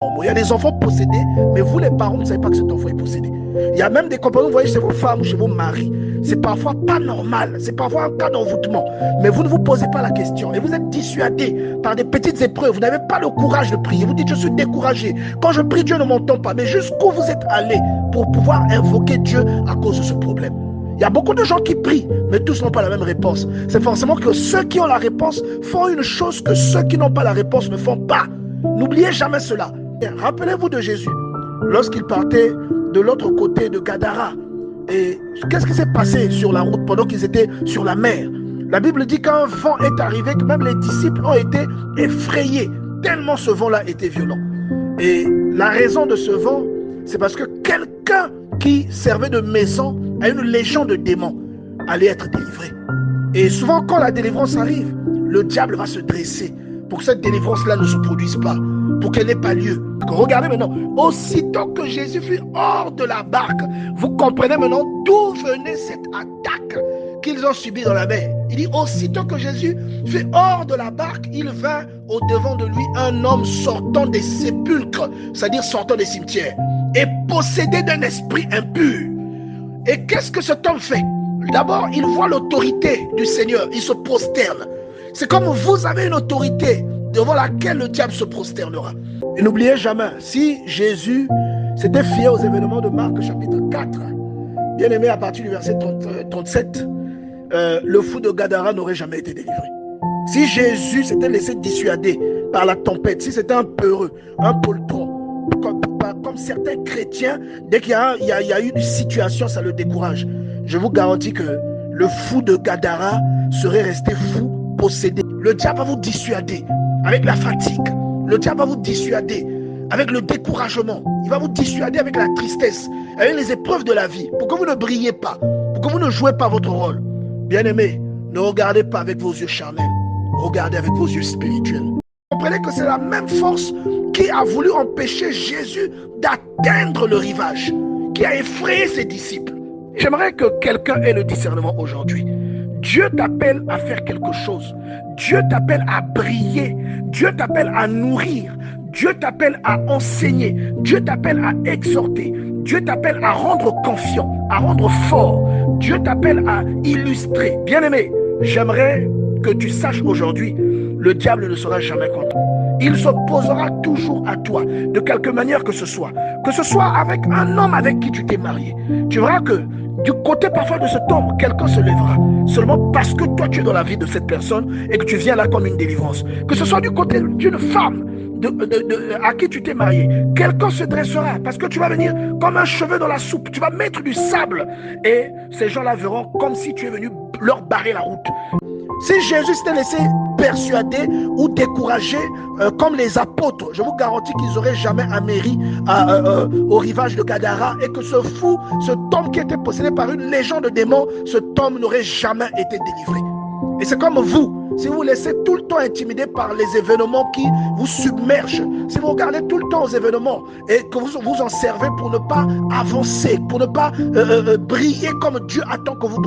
Il y a des enfants possédés, mais vous les parents, vous ne savez pas que cet enfant est possédé. Il y a même des compagnons, vous voyez, chez vos femmes ou chez vos maris. C'est parfois pas normal, c'est parfois un cas d'envoûtement. Mais vous ne vous posez pas la question. Et vous êtes dissuadé par des petites épreuves. Vous n'avez pas le courage de prier. Vous dites, je suis découragé. Quand je prie, Dieu ne m'entend pas. Mais jusqu'où vous êtes allé pour pouvoir invoquer Dieu à cause de ce problème? Il y a beaucoup de gens qui prient, mais tous n'ont pas la même réponse. C'est forcément que ceux qui ont la réponse font une chose que ceux qui n'ont pas la réponse ne font pas. N'oubliez jamais cela. Rappelez-vous de Jésus, lorsqu'il partait de l'autre côté de Gadara. Et qu'est-ce qui s'est passé sur la route pendant qu'ils étaient sur la mer? La Bible dit qu'un vent est arrivé, que même les disciples ont été effrayés, tellement ce vent-là était violent. Et la raison de ce vent, c'est parce que quelqu'un qui servait de maison à une légion de démons allait être délivré. Et souvent, quand la délivrance arrive, le diable va se dresser pour que cette délivrance-là ne se produise pas, pour qu'elle n'ait pas lieu. Regardez maintenant, aussitôt que Jésus fut hors de la barque, vous comprenez maintenant d'où venait cette attaque qu'ils ont subie dans la mer. Il dit, aussitôt que Jésus fut hors de la barque, il vint au devant de lui un homme sortant des sépulcres, c'est-à-dire sortant des cimetières, et possédé d'un esprit impur. Et qu'est-ce que cet homme fait? D'abord, il voit l'autorité du Seigneur, il se prosterne. C'est comme vous avez une autorité devant laquelle le diable se prosternera. Et n'oubliez jamais, si Jésus s'était fié aux événements de Marc chapitre 4, bien aimé, à partir du verset 37, le fou de Gadara n'aurait jamais été délivré. Si Jésus s'était laissé dissuader par la tempête, si c'était un peureux, un poltron, comme certains chrétiens, dès qu'il y a une situation, ça le décourage. Je vous garantis que le fou de Gadara serait resté fou, possédé. Le diable va vous dissuader avec la fatigue. Le diable va vous dissuader avec le découragement. Il va vous dissuader avec la tristesse, avec les épreuves de la vie, pour que vous ne brillez pas, pour que vous ne jouez pas votre rôle. Bien-aimés, ne regardez pas avec vos yeux charnels, regardez avec vos yeux spirituels. Comprenez que c'est la même force qui a voulu empêcher Jésus d'atteindre le rivage, qui a effrayé ses disciples. J'aimerais que quelqu'un ait le discernement aujourd'hui. Dieu t'appelle à faire quelque chose. Dieu t'appelle à briller. Dieu t'appelle à nourrir. Dieu t'appelle à enseigner. Dieu t'appelle à exhorter. Dieu t'appelle à rendre confiant, à rendre fort. Dieu t'appelle à illustrer. Bien-aimé, j'aimerais que tu saches aujourd'hui, le diable ne sera jamais contre toi. Il s'opposera toujours à toi, de quelque manière que ce soit. Que ce soit avec un homme avec qui tu t'es marié. Tu verras que du côté parfois de cet homme, quelqu'un se lèvera. Seulement parce que toi tu es dans la vie de cette personne et que tu viens là comme une délivrance. Que ce soit du côté d'une femme à qui tu t'es marié, quelqu'un se dressera parce que tu vas venir comme un cheveu dans la soupe. Tu vas mettre du sable et ces gens-là verront comme si tu es venu leur barrer la route. Si Jésus s'était laissé persuader ou décourager comme les apôtres, je vous garantis qu'ils n'auraient jamais améri au rivage de Gadara et que ce fou, cet homme qui était possédé par une légion de démons, cet homme n'aurait jamais été délivré. Et c'est comme vous, si vous vous laissez tout le temps intimider par les événements qui vous submergent, si vous regardez tout le temps aux événements et que vous en servez pour ne pas avancer, pour ne pas briller comme Dieu attend que vous brillez,